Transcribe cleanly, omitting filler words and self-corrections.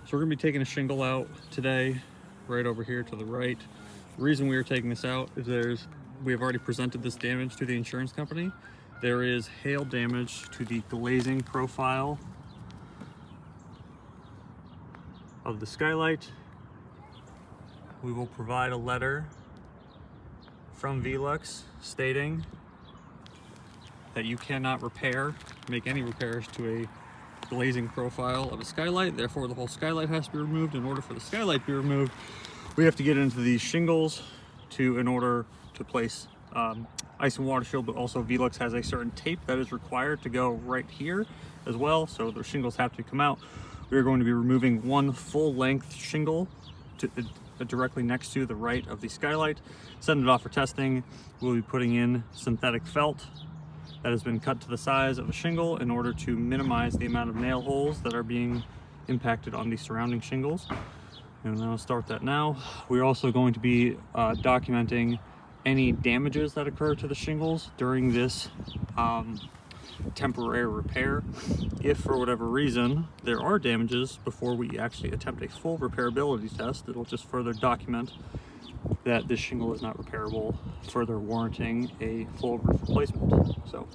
So we're gonna be taking a shingle out today, right over here to the right. The reason we are taking this out is we have already presented this damage to the insurance company. There is hail damage to the glazing profile of the skylight. We will provide a letter from Velux stating that you cannot make any repairs to a glazing profile of a skylight. Therefore, the whole skylight has to be removed. In order for the skylight to be removed, we have to get into these shingles in order to place ice and water shield, but also Velux has a certain tape that is required to go right here as well. So the shingles have to come out. We are going to be removing one full length shingle directly next to the right of the skylight, send it off for testing. We'll be putting in synthetic felt that has been cut to the size of a shingle in order to minimize the amount of nail holes that are being impacted on the surrounding shingles. And I'll start that now. We're also going to be documenting any damages that occur to the shingles during this temporary repair. If for whatever reason there are damages before we actually attempt a full repairability test, it'll just further document that this shingle is not repairable, further warranting a full roof replacement. So